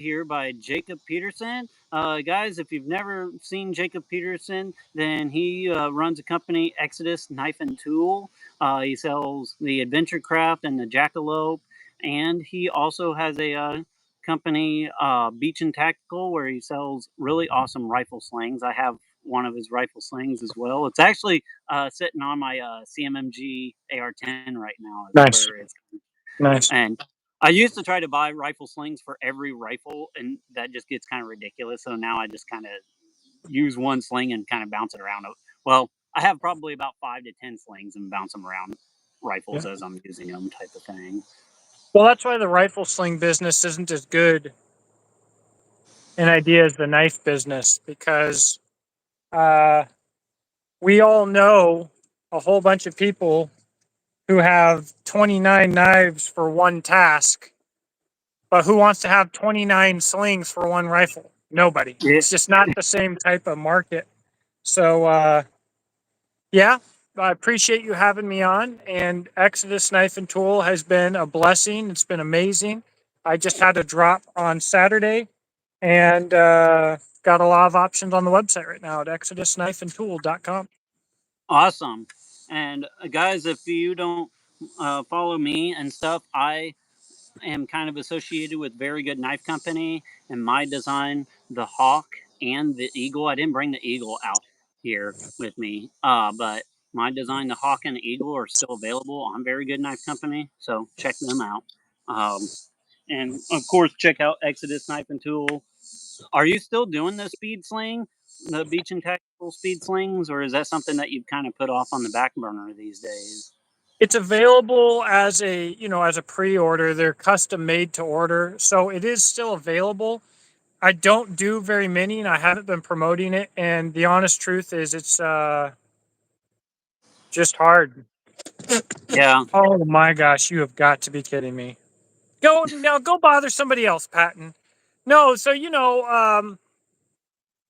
here by Jacob Peterson. Guys, if you've never seen Jacob Peterson, then he runs a company, Exodus Knife and Tool. He sells the Adventure Craft and the Jackalope, and he also has a company, Beach and Tactical, where he sells really awesome rifle slings. I have one of his rifle slings as well. It's actually sitting on my CMMG AR-10 right now. Is Nice, where it's nice. and I used to try to buy rifle slings for every rifle, and that just gets kind of ridiculous. So now I just kind of use one sling and kind of bounce it around. Well, I have probably about 5 to 10 slings and bounce them around Yeah. rifles as I'm using them, type of thing. Well, that's why the rifle sling business isn't as good an idea as the knife business because uh, we all know a whole bunch of people who have 29 knives for one task, but who wants to have 29 slings for one rifle? Nobody. Yeah, It's just not the same type of market. So, yeah, I appreciate you having me on. And Exodus Knife and Tool has been a blessing. It's been amazing. I just had a drop on Saturday and got a lot of options on the website right now at exodusknifeandtool.com. awesome. And guys, if you don't follow me and stuff, I am kind of associated with Very Good Knife Company, and my design, the Hawk and the Eagle. I didn't bring the Eagle out here with me, but my design, the Hawk and the Eagle, are still available on Very Good Knife Company, so check them out. Um, and of course, check out Exodus Knife and Tool. Are you still doing the speed sling, the beach and tactical speed slings, or is that something that you've kind of put off on the back burner these days? It's available as a pre-order. They're custom made to order, so it is still available. I don't do very many, and I haven't been promoting it. And the honest truth is, it's just hard. Yeah. Oh my gosh, you have got to be kidding me. Go now, go bother somebody else, Patton. No, so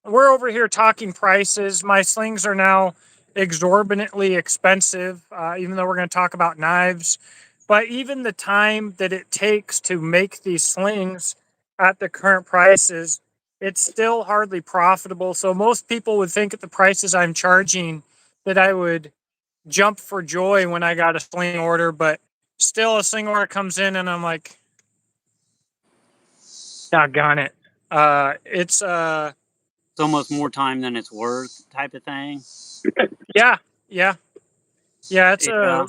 we're over here talking prices. My slings are now exorbitantly expensive, even though we're going to talk about knives. But even the time that it takes to make these slings at the current prices, it's still hardly profitable. So most people would think at the prices I'm charging that I would jump for joy when I got a sling order, but still a sling order comes in and I'm like, doggone it. It's It's almost more time than it's worth, type of thing. yeah, yeah, yeah. It's Yeah.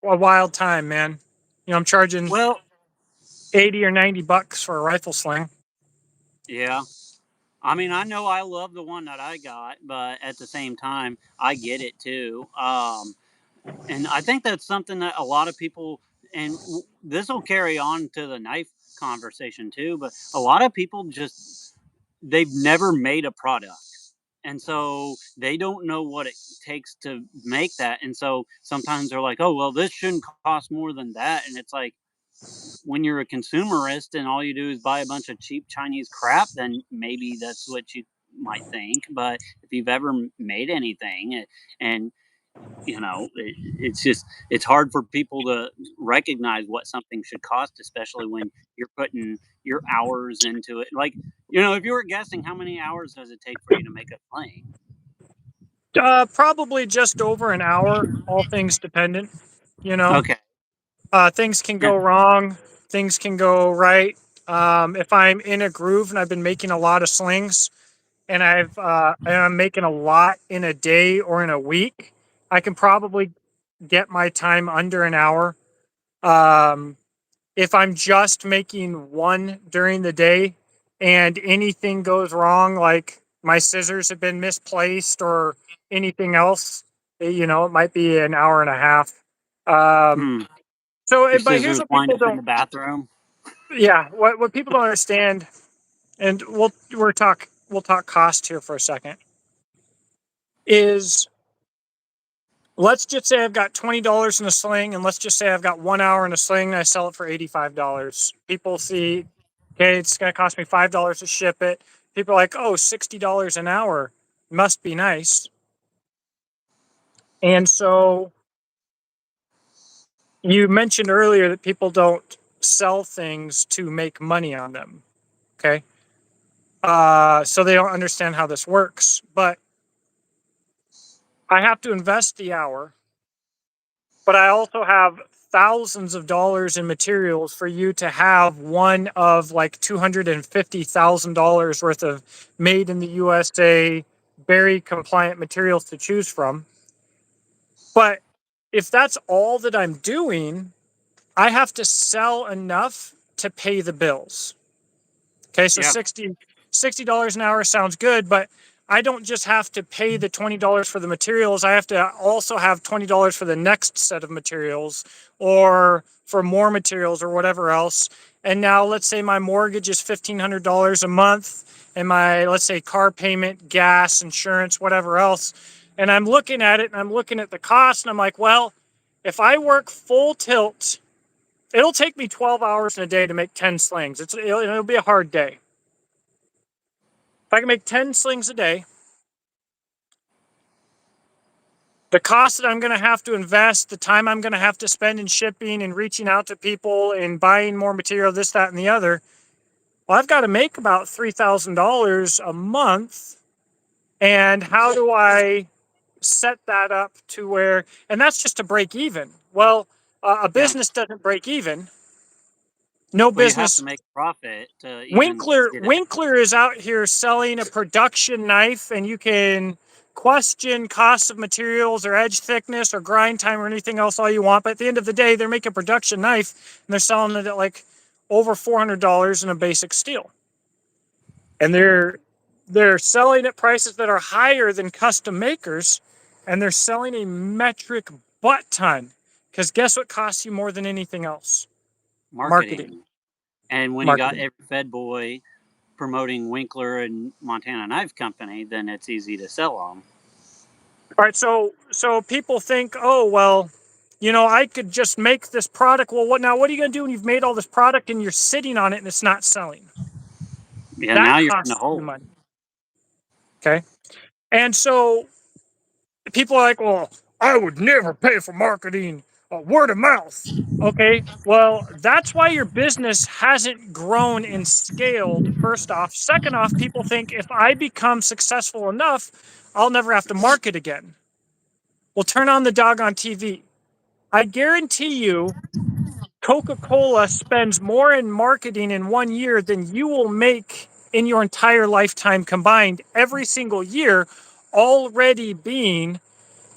a wild time, man. I'm charging Well, 80 or $90 for a rifle sling. yeah. I mean, I know I love the one that I got, but at the same time, I get it too. And I think that's something that a lot of people, and this will carry on to the knife conversation too, but a lot of people just, they've never made a product. And so they don't know what it takes to make that. And so sometimes they're like, oh, well, this shouldn't cost more than that. And it's like, when you're a consumerist and all you do is buy a bunch of cheap Chinese crap, then maybe that's what you might think. But if you've ever made anything, and it's just, it's hard for people to recognize what something should cost, especially when you're putting your hours into it. Like, if you were guessing, how many hours does it take for you to make a plane? Probably just over an hour, all things dependent. You know, Okay. things can Yeah. go wrong, things can go right. If I'm in a groove and I've been making a lot of slings and I'm making a lot in a day or in a week, I can probably get my time under an hour. Um, if I'm just making one during the day and anything goes wrong, like my scissors have been misplaced or anything else, it might be an hour and a half. Um, Hmm. so, Your but here's scissors what wind people up in don't, the bathroom. yeah, what people don't understand, and we'll talk cost here for a second, is let's just say I've got $20 in a sling, and let's just say I've got 1 hour in a sling, and I sell it for $85. People see, okay, it's going to cost me $5 to ship it. People are like, oh, $60 an hour must be nice. And so you mentioned earlier that people don't sell things to make money on them. Okay. So they don't understand how this works. But I have to invest the hour, but I also have thousands of dollars in materials for you to have one of like $250,000 worth of made in the USA, very compliant materials to choose from. But if that's all that I'm doing, I have to sell enough to pay the bills. Okay, so Yeah. $60 an hour sounds good, but I don't just have to pay the $20 for the materials. I have to also have $20 for the next set of materials or for more materials or whatever else. And now let's say my mortgage is $1,500 a month and my, let's say, car payment, gas, insurance, whatever else. And I'm looking at it and I'm looking at the cost and I'm like, well, if I work full tilt, it'll take me 12 hours in a day to make 10 slings. It'll be a hard day. If I can make 10 slings a day, the cost that I'm going to have to invest, the time I'm going to have to spend in shipping and reaching out to people and buying more material, this, that, and the other, well, I've got to make about $3,000 a month. And how do I set that up to where, and that's just to break even? Well, a Yeah. business doesn't break even. No Well, you have to business. make a profit to even Winkler get it. Winkler is out here selling a production knife, and you can question costs of materials or edge thickness or grind time or anything else all you want. But at the end of the day, they're making a production knife and they're selling it at like over $400 in a basic steel. And they're selling at prices that are higher than custom makers, and they're selling a metric butt ton. Because guess what costs you more than anything else? Marketing. Marketing. And when you got Marketing. every Fed boy promoting Winkler and Montana Knife Company, then it's easy to sell them. All right, so people think, oh well, I could just make this product. Well, what now? What are you going to do when you've made all this product and you're sitting on it and it's not selling? Yeah, That now you're in a costs you hole. money. Okay, and so people are like, well, I would never pay for marketing. Word of mouth. Okay, well, that's why your business hasn't grown and scaled. First off, second off, people think if I become successful enough, I'll never have to market again. Well, turn on the doggone TV. I guarantee you, Coca-Cola spends more in marketing in 1 year than you will make in your entire lifetime combined every single year, already being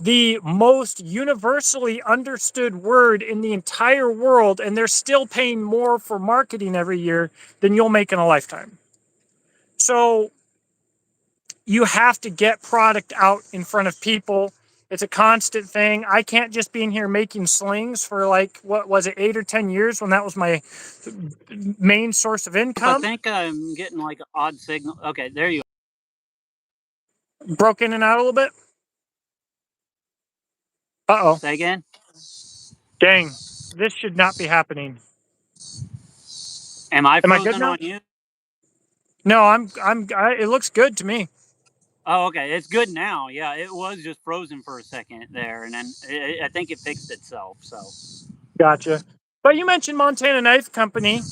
the most universally understood word in the entire world. And they're still paying more for marketing every year than you'll make in a lifetime. So you have to get product out in front of people. It's a constant thing. I can't just be in here making slings for like, what was it, 8 or 10 years when that was my main source of I income. think I'm getting like an odd signal. Okay, there you Broke in and out a little bit. Uh go. oh. Say again. Dang. This should not be happening. Am I Am I good frozen now? on you? No, it looks good to me. Oh, okay. It's good now. Yeah, it was just frozen for a second there, and then I think it fixed itself. So Gotcha. But you mentioned Montana Knife Company.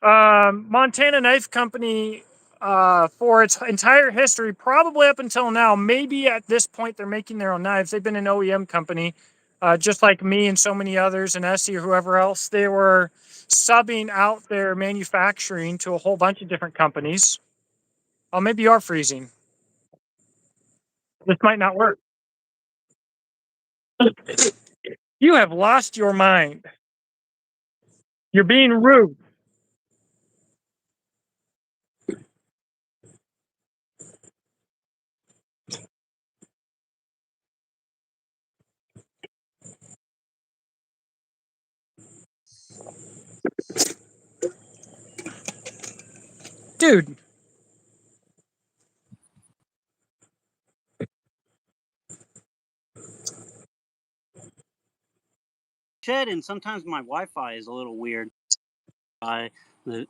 Montana Knife Company, for its entire history, probably up until now, maybe at this point they're making their own knives. They've been an OEM company, just like me and so many others, and Essie or whoever else. They were subbing out their manufacturing to a whole bunch of different companies. Oh, maybe you are freezing. This might not work. You have lost your mind. You're being rude. Dude, shed, and sometimes my Wi-Fi is a little weird by the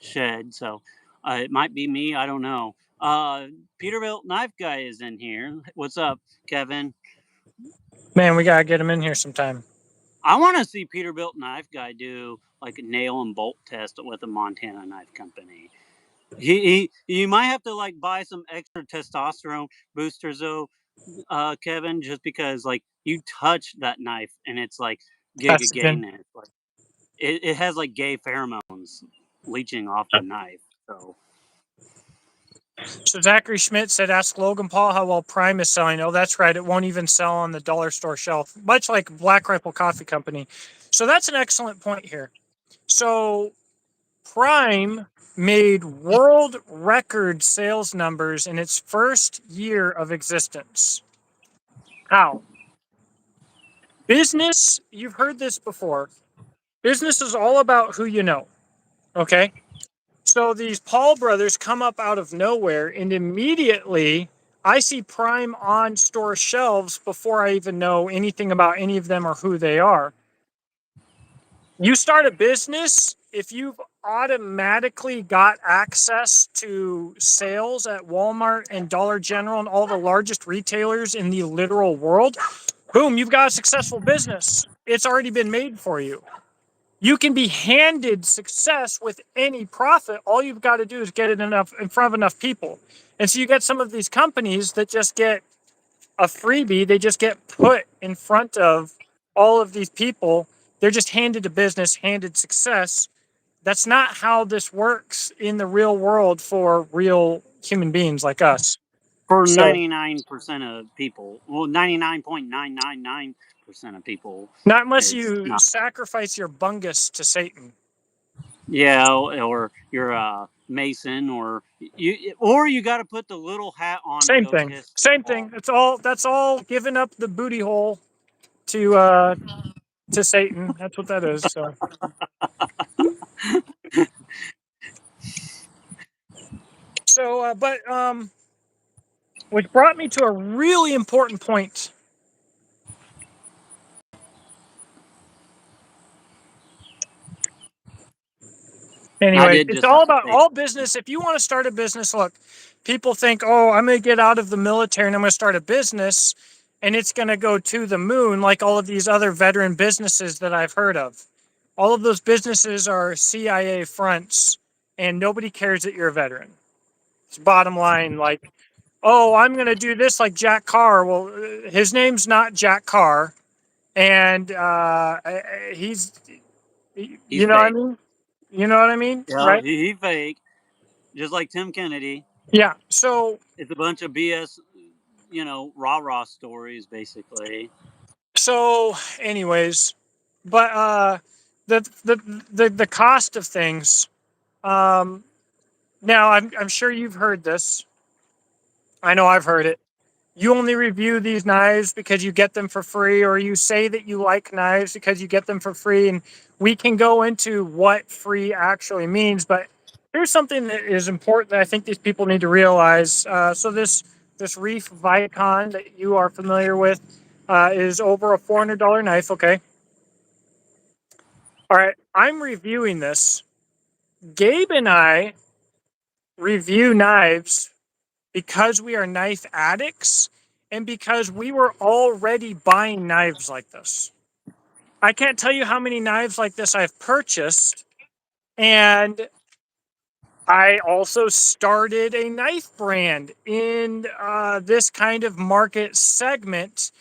shed, so it might be me. I don't know. Peterbilt Knife Guy is in here. What's up, Kevin? man, we gotta get him in here sometime. I want to see Peterbilt Knife Guy do like a nail and bolt test with a Montana Knife Company. You might have to like buy some extra testosterone boosters though, Kevin, just because like you touch that knife and it's like giga Testogen. gayness. Like it has like gay pheromones leaching off the knife. So So Zachary Schmidt said, "Ask Logan Paul how well Prime is selling." Oh, that's right. It won't even sell on the dollar store shelf, much like Black Rifle Coffee Company. So that's an excellent point here. So Prime made world record sales numbers in its first year of existence. How? Business, you've heard this before. Business is all about who you know. Okay. So these Paul brothers come up out of nowhere, and immediately I see Prime on store shelves before I even know anything about any of them or who they are. You start a business, if you've automatically got access to sales at Walmart and Dollar General and all the largest retailers in the literal world, boom, you've got a successful business. It's already been made for you. You can be handed success with any profit. All you've got to do is get it enough in front of enough people. And so you get some of these companies that just get a freebie, they just get put in front of all of these people. They're just handed a business, handed success. That's not how this works in the real world for real human beings like us. for So 99% of people, well, 99.999% of people, not unless it's you not. sacrifice your bungus to Satan. Yeah, or you're a Mason, or you got to put the little hat on and Same go thing. kiss Same thing. Paul. That's all giving up the booty hole to Satan. That's what that is. But which brought me to a really important point. I Anyways, did it's just have all to about say all business. If you want to start a business, look, people think, oh, I'm going to get out of the military and I'm going to start a business and it's going to go to the moon like all of these other veteran businesses that I've heard of. All of those businesses are CIA fronts and nobody cares that you're a veteran. It's bottom line. Like, oh, I'm going to do this like Jack Carr. Well, his name's not Jack Carr. And he's, he's you know what I fake. mean? You know what I mean? Yeah, Right? he fake, just like Tim Kennedy. Yeah. So It's a bunch of BS, rah rah stories, basically. So, anyways, but the cost of things. Um, Now, I'm sure you've heard this. I know I've heard it. You only review these knives because you get them for free, or you say that you like knives because you get them for free. And we can go into what free actually means. But here's something that is important that I think these people need to realize. So this Reef Vicon that you are familiar with is over a $400 knife. Okay. All right, I'm reviewing this. Gabe and I review knives because we are knife addicts and because we were already buying knives like this. I can't tell you how many knives like this I've purchased. And I also started a knife brand in this kind of market segment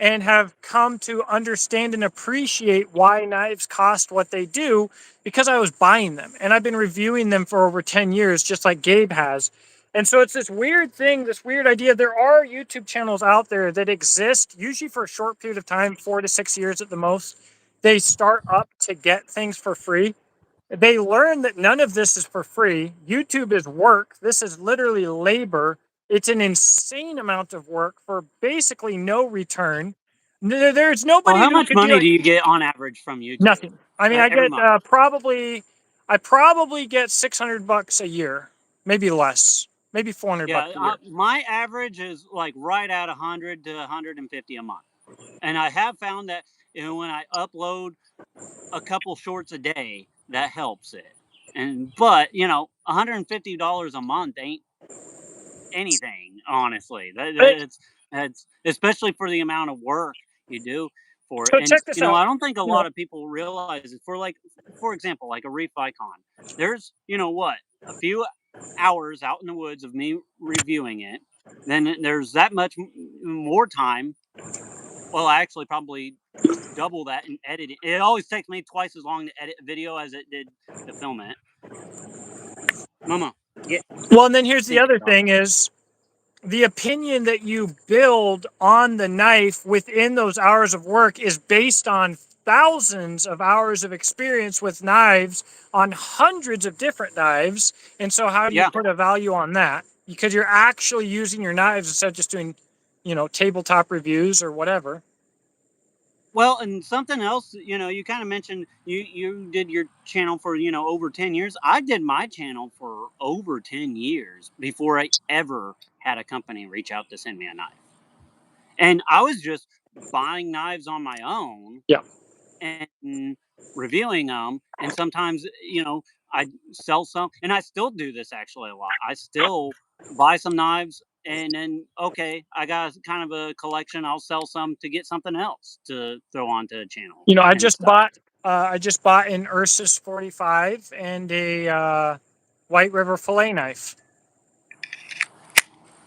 and have come to understand and appreciate why knives cost what they do because I was buying them and I've been reviewing them for over 10 years, just like Gabe has. And so it's this weird thing, this weird idea. There are YouTube channels out there that exist, usually for a short period of time, 4 to 6 years at the most. They start up to get things for free. They learn that none of this is for free. YouTube is work. This is literally labor. It's an insane amount of work for basically no return. There's Well, nobody how who much could be money like do you get on average from YouTube? nothing. I mean, I Every get month. I probably get $600 a year, maybe less, maybe 400 Yeah, bucks a year. my average is like right at 100 to 150 a month. And I have found that when I upload a couple shorts a day, that helps it. But $150 a month ain't anything, honestly. But, That's especially for the amount of work you do for it. so And check this out. I don't think a You know, lot of people realize it. For example, like a Reef Icon, there's what, a few. hours out in the woods of me reviewing it. Then there's that much more time. Well, actually, probably double that in editing. It always takes me twice as long to edit a video as it did to film it. Mama, get Well, and then here's the stinking other dog. thing is the opinion that you build on the knife within those hours of work is based on thousands of hours of experience with knives on hundreds of different knives. And so how do you Yeah. put a value on that? Because you're actually using your knives instead of just doing, tabletop reviews or whatever. Well, and something else, you kind of mentioned you did your channel for over 10 years. I did my channel for over 10 years before I ever had a company reach out to send me a knife, and I was just buying knives on my own Yeah. and reviewing them. And sometimes, I sell some, and I still do this actually a lot. I still buy some knives, and then okay, I got kind of a collection. I'll sell some to get something else to throw onto the channel You know, I and just stuff. bought I just bought an Ursus 45 and a White River fillet knife.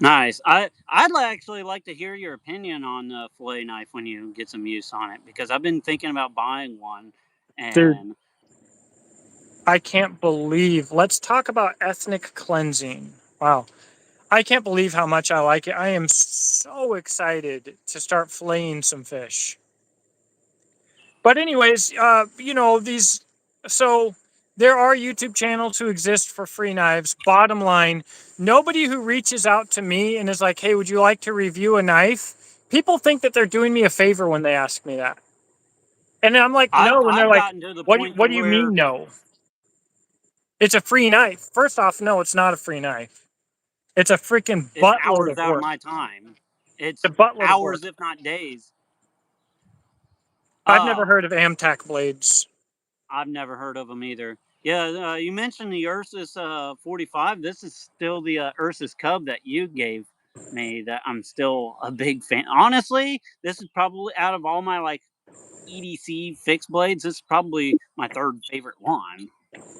Nice. Actually like to hear your opinion on the fillet knife when you get some use on it, because I've been thinking about buying one. Dude, And I can't believe. Let's talk about ethnic cleansing. Wow. I can't believe how much I like it. I am so excited to start filleting some fish. But anyways, these so there are YouTube channels who exist for free knives. Bottom line, nobody who reaches out to me and is like, "Hey, would you like to review a knife?" People think that they're doing me a favor when they ask me that. And I'm like, "No," and they're I've like, gotten to the "What do you, point to what do you where mean no? It's a free knife." First off, no, it's not a free knife. It's a freaking it's buttload hours of out of work. my time. It's It's a buttload of work. hours, if not days. I've never Uh, heard of Amtac blades. I've never heard of them either. Yeah, you mentioned the Ursus 45. This is still the Ursus Cub that you gave me that I'm still a big fan. Honestly, this is probably out of all my like EDC fixed blades, this is probably my third favorite one,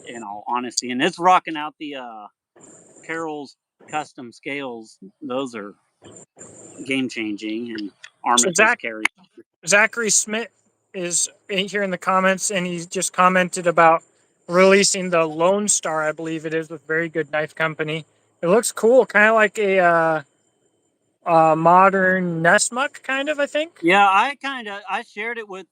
in all honesty. And it's rocking out the Carol's custom scales. Those are game changing, and So Armitage carry. Zachary Smith is here in the comments, and he just commented about releasing the Lone Star, I believe it is, with Very Good Knife Company. It looks cool, kind of like a modern Nessmuck, kind of, I think. Yeah, I shared it with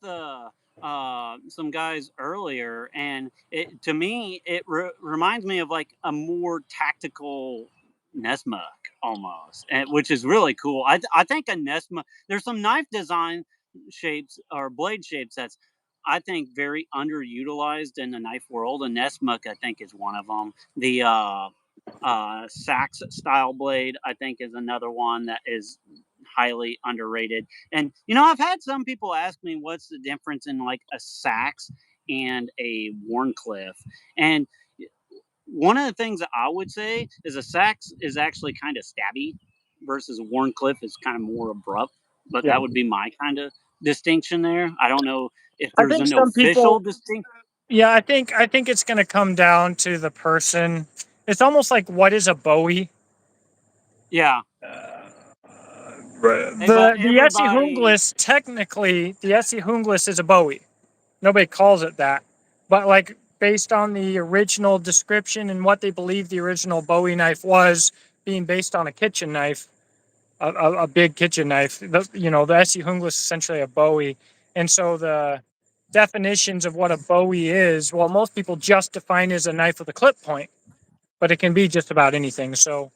some guys earlier, and it to me it reminds me of like a more tactical Nesmuk almost, which is really cool. I think a Nesmuk, there's some knife design shapes or blade shapes that's I think very underutilized in the knife world. A Nesmuk I think is one of them. The sax style blade I think is another one that is highly underrated. And I've had some people ask me what's the difference in like a sax and a Warncliffe. And one of the things that I would say is a sax is actually kind of stabby versus a Warncliffe is kind of more abrupt. But Yeah. that would be my kind of distinction there. I don't know if I there's think an some people, official distinction. yeah, I think it's going to come down to the person. It's almost like what is a Bowie? Yeah, The but Essie everybody. Hunglis, technically, the Essie Hunglis is a Bowie. Nobody calls it that. But like based on the original description and what they believe the original Bowie knife was, being based on a kitchen knife, a big kitchen knife, the Essie Hunglis is essentially a Bowie. And so the definitions of what a Bowie is, well, most people just define it as a knife with a clip point, but it can be just about anything. So,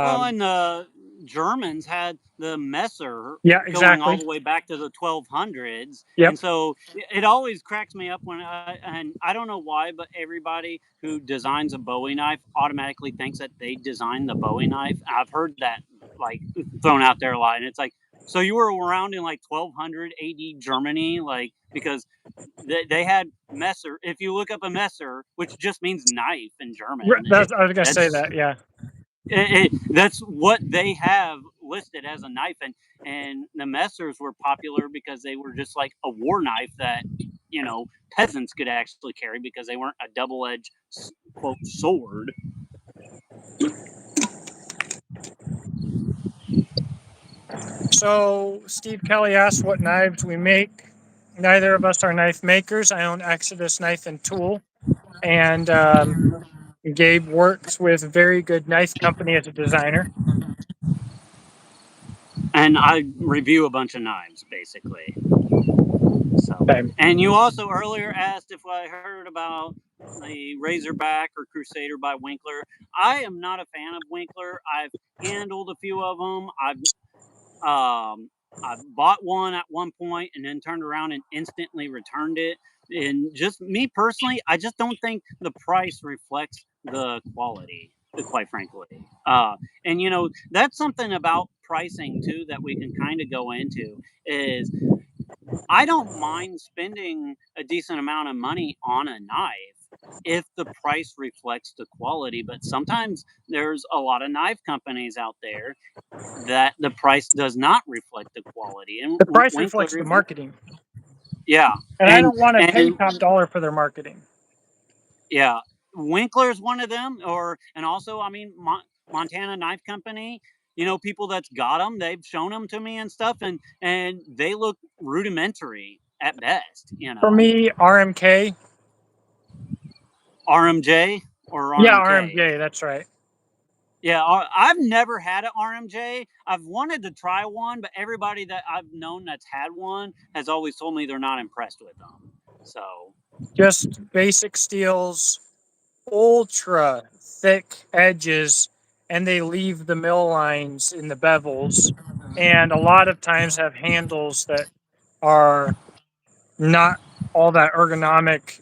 Well, um, and the Germans had the Messer yeah, going all exactly. the way back to the 1200s, Yep. and so it always cracks me up and I don't know why, but everybody who designs a Bowie knife automatically thinks that they designed the Bowie knife. I've heard that like thrown out there a lot, and it's like, so you were around in like 1200 AD Germany, like because they had Messer. If you look up a Messer, which just means knife in German, I was going to say that's that. Yeah. that's what they have listed as a knife. And the Messers were popular because they were just like a war knife that peasants could actually carry because they weren't a double-edged quote sword. So Steve Kelly asked what knives we make. Neither of us are knife makers. I own Exodus Knife and Tool, and Gabe works with a very good knife company as a designer. And I review a bunch of knives basically. So, Okay. and you also earlier asked if I heard about the Razorback or Crusader by Winkler. I am not a fan of Winkler. I've handled a few of them. Um, I bought one at one point and then turned around and instantly returned it. And just me personally, I just don't think the price reflects the quality, quite frankly. And that's something about pricing too that we can kind of go into is I don't mind spending a decent amount of money on a knife if the price reflects the quality. But sometimes there's a lot of knife companies out there that the price does not reflect the quality. And The price Winkler, reflects the marketing, yeah, and I and don't want to pay and top dollar for their marketing. yeah, Winkler's one of them. And also, I mean, Montana Knife Company. People that's got them, they've shown them to me and stuff, and they look rudimentary at best. For me, RMK. RMJ or Yeah, RMK. RMJ. That's right. Yeah, I've never had an RMJ. I've wanted to try one, but everybody that I've known that's had one has always told me they're not impressed with them. So, Just basic steels, ultra thick edges, and they leave the mill lines in the bevels, and a lot of times have handles that are not all that ergonomic,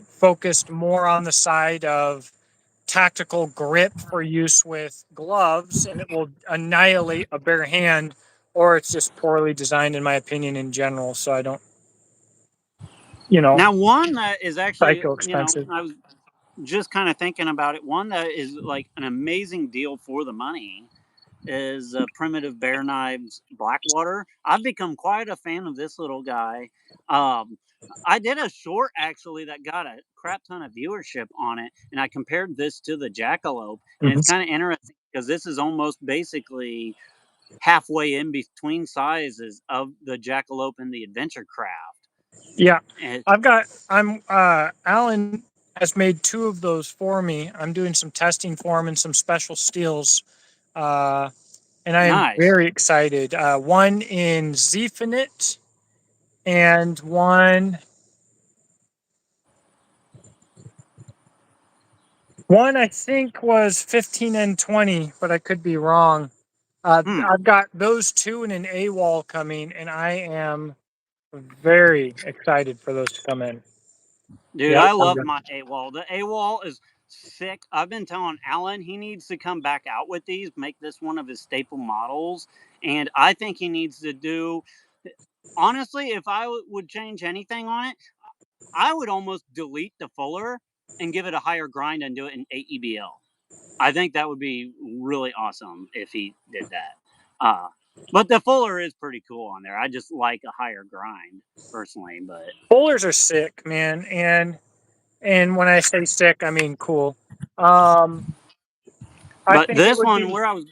focused more on the side of tactical grip for use with gloves, and it will annihilate a bare hand, or it's just poorly designed, in my opinion, in general. So I don't, you know, now one that is actually, psycho expensive. I was just kind of thinking about it. One that is like an amazing deal for the money is Primitive Bear Knives Blackwater. I've become quite a fan of this little guy. Um, I did a short actually that got a crap ton of viewership on it, and I compared this to the Jackalope, and Mhm. it's kind of interesting because this is almost basically halfway in between sizes of the Jackalope and the Adventure Craft. Yeah, And Alan has made two of those for me. I'm doing some testing for him and some special steels. Uh, and I am nice. very excited. One in Zfinite and one I think was 15 and 20, but I could be wrong. Hmm. I've got those two in an A-wall coming, and I am very excited for those to come in. Dude, Yep. I love my AWOL. The AWOL is sick. I've been telling Alan he needs to come back out with these, make this one of his staple models. And I think he needs to do, honestly, if I would change anything on it, I would almost delete the Fuller and give it a higher grind and do it in AEBL. I think that would be really awesome if he did that. Uh, but the Fuller is pretty cool on there. I just like a higher grind personally, but Bowlers are sick, man, and when I say sick, I mean cool. Um, I but think it this would one be. where I was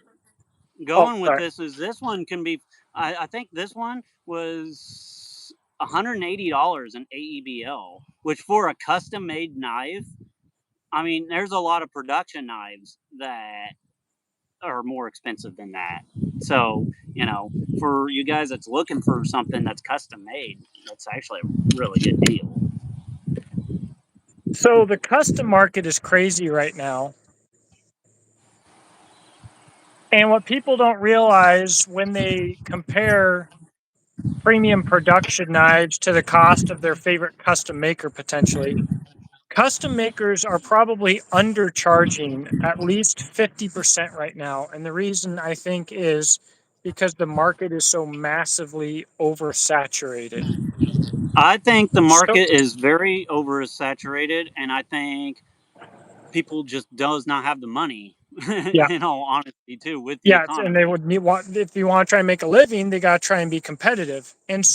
Oh, going with sorry. this one can be. I think this one was $180 in AEBL, which for a custom made knife, I mean, there's a lot of production knives that are more expensive than that. So, for you guys that's looking for something that's custom made, that's actually a really good deal. So the custom market is crazy right now, and what people don't realize when they compare premium production knives to the cost of their favorite custom maker potentially. Custom makers are probably undercharging at least 50% right now. And the reason I think is because the market is so massively oversaturated. I think the So, market is very oversaturated, and I think people just does not have the money. yeah, In all honesty, too, with the yeah. And they economy. would need, want, if you want to try and make a living, they got to try and be competitive. And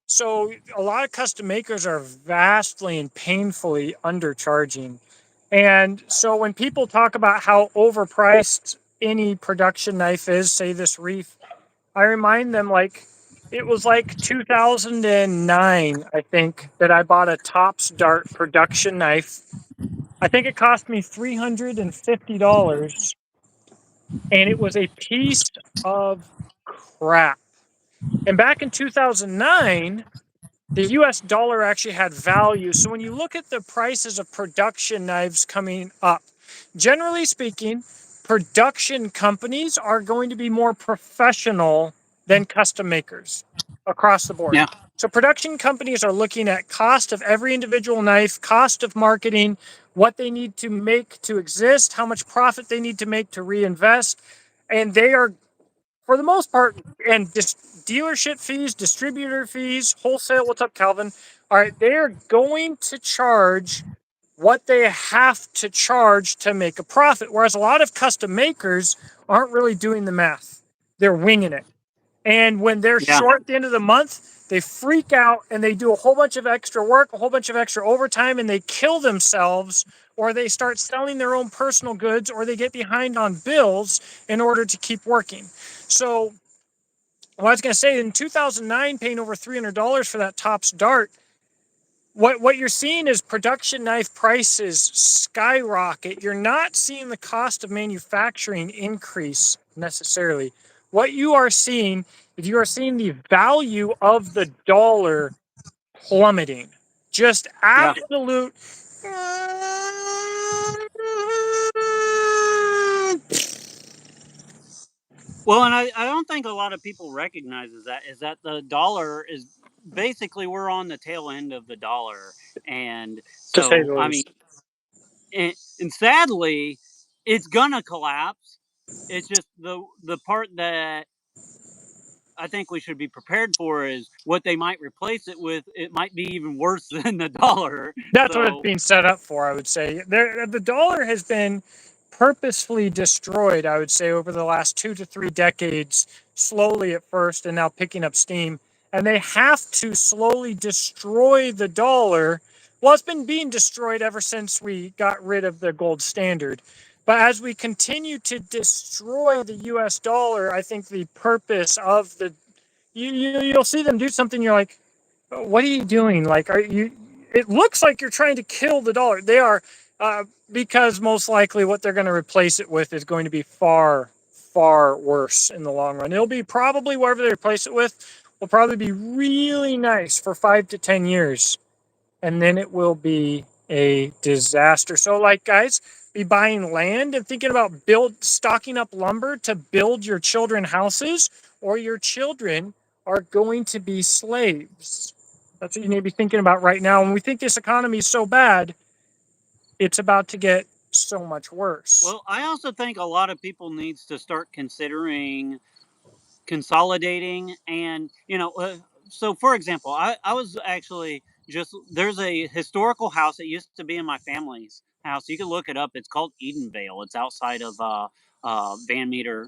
so a lot of custom makers are vastly and painfully undercharging. And so when people talk about how overpriced any production knife is, say this Reef, I remind them like it was like 2009, I think, that I bought a Tops Dart production knife. I think it cost me $350, and it was a piece of crap. And back in 2009, the US dollar actually had value. So when you look at the prices of production knives coming up, generally speaking, production companies are going to be more professional than custom makers across the board. Yeah, So production companies are looking at cost of every individual knife, cost of marketing, what they need to make to exist, how much profit they need to make to reinvest, and they are for the most part, and dealership fees, distributor fees, wholesale. What's up, Calvin? All right, they are going to charge what they have to charge to make a profit. Whereas a lot of custom makers aren't really doing the math, they're winging it. And when they're yeah, short at the end of the month, they freak out and they do a whole bunch of extra work, a whole bunch of extra overtime, and they kill themselves, or they start selling their own personal goods, or they get behind on bills in order to keep working. So, what I was going to say, in 2009, paying over $300 for that Tops Dart, what you're seeing is production knife prices skyrocket. You're not seeing the cost of manufacturing increase necessarily. What you are seeing is you are seeing the value of the dollar plummeting. Just yeah. absolute. Well, and I don't think a lot of people recognizes that is that the dollar is basically we're on the tail end of the dollar, and To say so the I mean, least. and sadly, it's gonna collapse. It's just the part that I think we should be prepared for is what they might replace it with. It might be even worse than the dollar. That's what it's So being set up for, I would say. The dollar has been purposefully destroyed, I would say, over the last 2 to 3 decades, slowly at first and now picking up steam. And they have to slowly destroy the dollar. Well, it's been being destroyed ever since we got rid of the gold standard. But as we continue to destroy the US dollar, I think the purpose of you'll see them do something, you're like, what are you doing? Like, are you? It looks like you're trying to kill the dollar. They are, because most likely what they're going to replace it with is going to be far, far worse in the long run. It'll be probably whatever they replace it with will probably be really nice for 5 to 10 years, and then it will be a disaster. So, like, guys, be buying land and thinking about stocking up lumber to build your children houses, or your children are going to be slaves. That's what you need to be thinking about right now. When we think this economy is so bad, it's about to get so much worse. well, I also think a lot of people needs to start considering consolidating and so for example I was actually just there's a historical house that used to be in my family's house. You can look it up. It's called Edenvale. It's outside of Van Meter,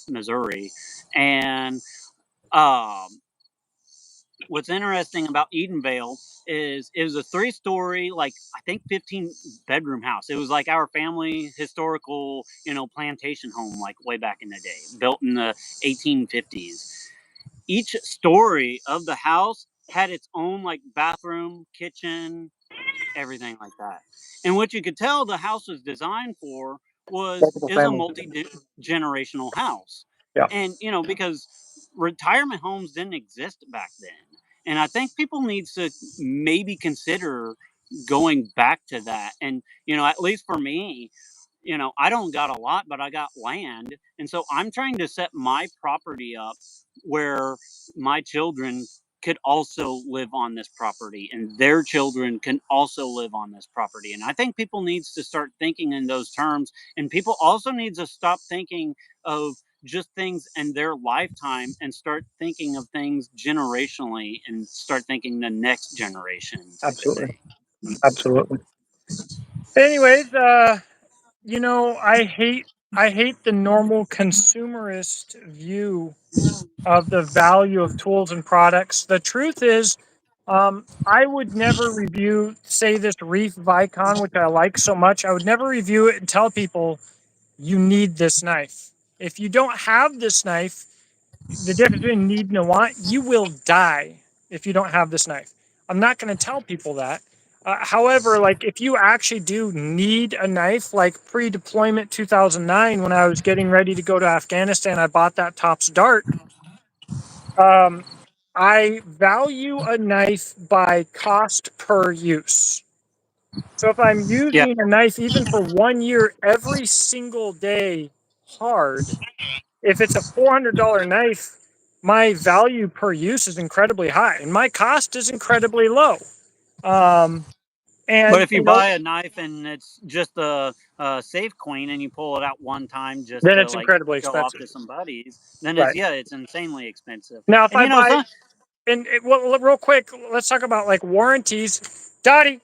Missouri. And um what's interesting about Edenvale is it was a 3-story, like I think 15-bedroom house. It was like our family historical, plantation home, like way back in the day, built in the 1850s. Each story of the house had its own like bathroom, kitchen, everything like that. And what you could tell the house was designed for was Multiple is a families. multi generational house. Yeah, And because retirement homes didn't exist back then. And I think people need to maybe consider going back to that. And at least for me, I don't got a lot, but I got land. And so I'm trying to set my property up where my children could also live on this property and their children can also live on this property. And I think people needs to start thinking in those terms, and people also needs to stop thinking of just things in their lifetime and start thinking of things generationally and start thinking the next generation type of absolutely. thing. Absolutely. Anyways, I hate the normal consumerist view of the value of tools and products. The truth is, I would never review, say, this Reef Vicon, which I like so much. I would never review it and tell people you need this knife. If you don't have this knife, the difference between need and a want, you will die if you don't have this knife. I'm not going to tell people that. However, like if you actually do need a knife, like pre-deployment 2009, when I was getting ready to go to Afghanistan, I bought that Tops Dart. Um, I value a knife by cost per use. So if I'm Yeah. using a knife even for 1 year every single day hard, if it's a $400 knife, my value per use is incredibly high and my cost is incredibly low. Um, But and if you buy a knife and it's just a safe queen and you pull it out one time just then to it's like incredibly show off expensive. to some buddies, then it's Right. yeah, it's insanely expensive. Now, if And I you know, buy, some well, real quick, let's talk about like warranties. Dottie,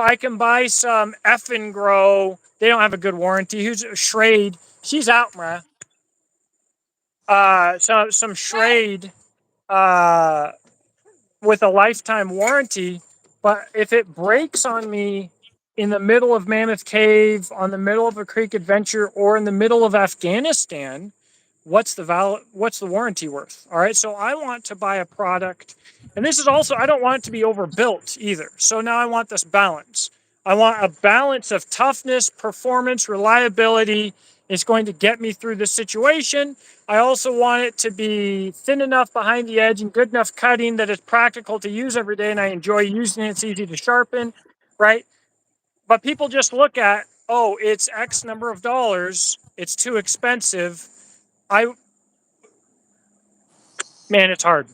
I can buy some effing grow. They don't have a good warranty. Who's Schrade? She's out, bruh. So some Schrade, uh, with a lifetime warranty. But if it breaks on me in the middle of Mammoth Cave, on the middle of a creek adventure, or in the middle of Afghanistan, what's the warranty worth? All right. So I want to buy a product, and this is also, I don't want it to be overbuilt either. So now I want this balance. I want a balance of toughness, performance, reliability. It's going to get me through the situation. I also want it to be thin enough behind the edge and good enough cutting that it's practical to use every day and I enjoy using it. It's easy to sharpen, right? But people just look at, oh, it's X number of dollars. It's too expensive. I Man, it's hard.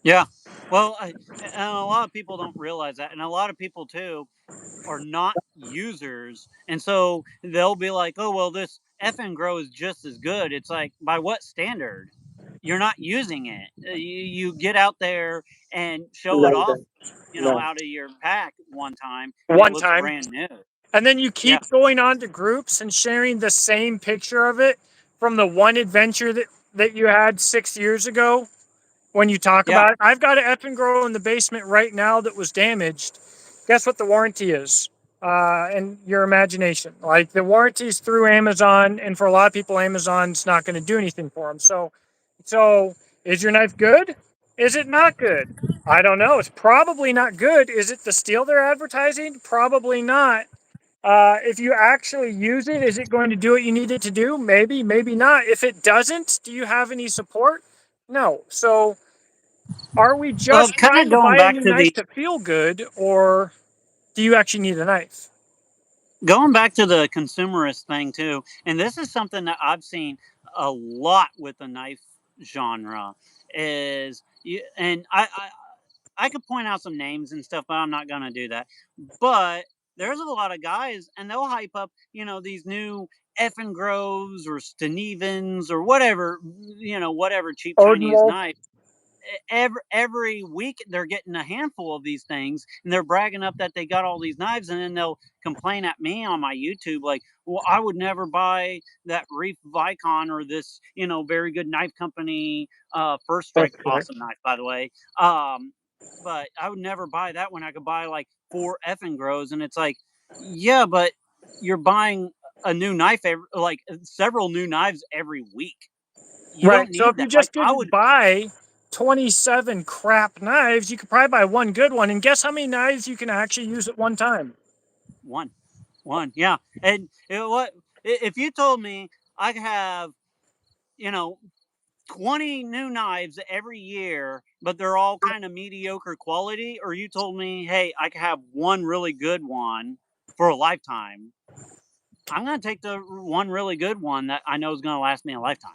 yeah. Well, and a lot of people don't realize that, and a lot of people too are not users, and so they'll be like, "Oh, well, this F and grow is just as good." It's like, by what standard? You're not using it. You get out there and show it off, No, no. out of your pack one time, and it One looks time. brand new. And then you Yeah, keep going on to groups and sharing the same picture of it from the one adventure that you had 6 years ago when you talk yeah. about it. I've got an F and grow in the basement right now that was damaged. Guess what the warranty is? And your imagination. Like the warranty's through Amazon, and for a lot of people, Amazon's not going to do anything for them. So is your knife good? Is it not good? I don't know. It's probably not good. Is it the steel they're advertising? Probably not. If you actually use it, is it going to do what you need it to do? Maybe, maybe not. If it doesn't, do you have any support? No. So are we Well, just kind trying of to going buy a back new to knife the to feel good, or do you actually need a knife? consumerist thing too, and this is something that I've seen a lot with the knife genre. Is you and I could point out some names and stuff, but I'm not gonna do that. But there's a lot of guys, and they'll hype up, these new effing grows or Stenevens or whatever, whatever cheap Odin Chinese Wolf? knife. Every week they're getting a handful of these things, and they're bragging up that they got all these knives, and then they'll complain at me on my YouTube like, well, I would never buy that Reef Vicon or this, very good knife company, First That's Strike, correct. awesome knife, by the way. But I would never buy that when I could buy like four effing grows. And it's like, yeah, but you're buying a new knife like several new knives every week. You Right. don't So if need you that. Like, just I didn't would. buy 27 crap knives, you could probably buy one good one. And guess how many knives you can actually use at one time? One, yeah. And you know what? If you told me I could have, you know, 20 new knives every year, but they're all kind of mediocre quality, or you told me, hey, I could have one really good one for a lifetime, I'm going to take the one really good one that I know is going to last me a lifetime.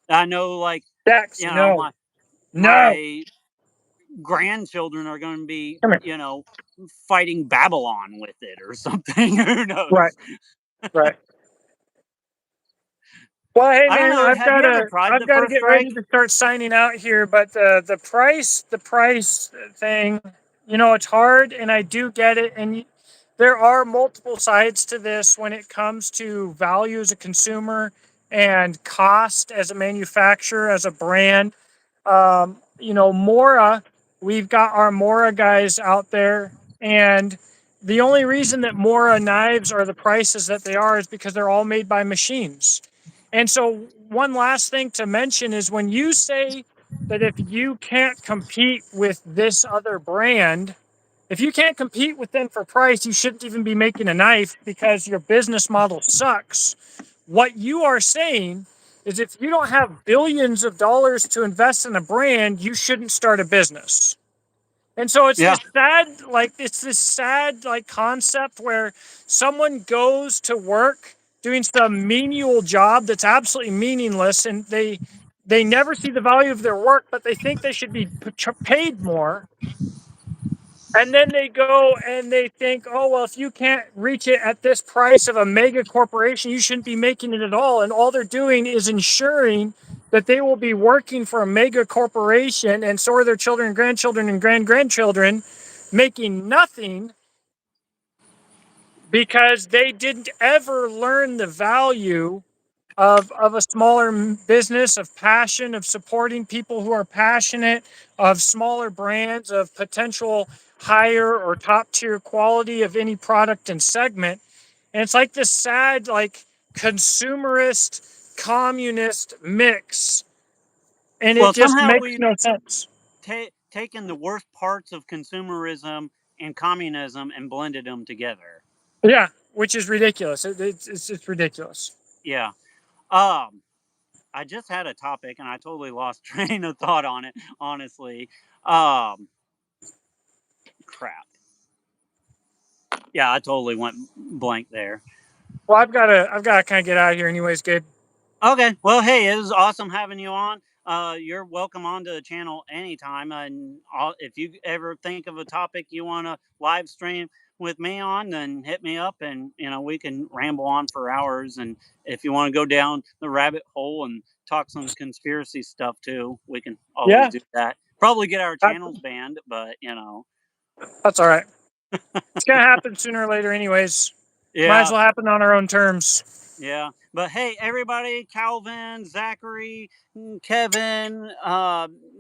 I know, like, Dex, no. No. my grandchildren are going to be, Come here. fighting Babylon with it or something. Who Right. knows? Right. Well, hey I don't man, know. I've Have got you ever to tried I've the got to First get ready Strike? to start signing out here, but the price thing, it's hard and I do get it, and there are multiple sides to this when it comes to value as a consumer and cost as a manufacturer, as a brand. Mora, we've got our Mora guys out there. And the only reason that Mora knives are the prices that they are is because they're all made by machines. And so, one last thing to mention is when you say that if you can't compete with this other brand, if you can't compete with them for price, you shouldn't even be making a knife because your business model sucks. What you are saying is if you don't have billions of dollars to invest in a brand, you shouldn't start a business. And so Yeah. it's this sad like concept where someone goes to work doing some menial job that's absolutely meaningless, and they never see the value of their work, but they think they should be paid more. And then they go and they think, oh, well, if you can't reach it at this price of a mega corporation, you shouldn't be making it at all. And all they're doing is ensuring that they will be working for a mega corporation, and so are their children and grandchildren and grandchildren, making nothing because they didn't ever learn the value of a smaller business, of passion, of supporting people who are passionate, of smaller brands, of potential higher or top tier quality of any product and segment. And it's like this sad, like consumerist, communist mix. And it Well, just somehow makes we've no sense. taken the worst parts of consumerism and communism and blended them together. Yeah, which is ridiculous. It's ridiculous. Yeah. Um, I just had a topic and I totally lost train of thought on it, honestly. Um, Crap. Yeah, I totally went blank there. Well, I've got to kind of get out of here anyways, Gabe. Okay. Well, hey, it was awesome having you on. You're welcome onto the channel anytime. And if you ever think of a topic you want to live stream with me on, then hit me up and, we can ramble on for hours. And if you want to go down the rabbit hole and talk some conspiracy stuff too, we can always Yeah, do that. Probably get our that, channels banned, but, that's all right. It's gonna happen sooner or later, anyways. Might as yeah. well happen on our own terms. Yeah. But hey, everybody, Calvin, Zachary, Kevin,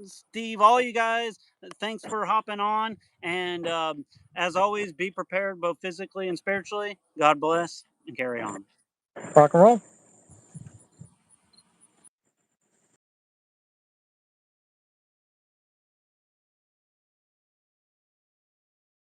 Steve, all you guys, thanks for hopping on. And as always, be prepared both physically and spiritually. God bless and carry on. Rock and roll.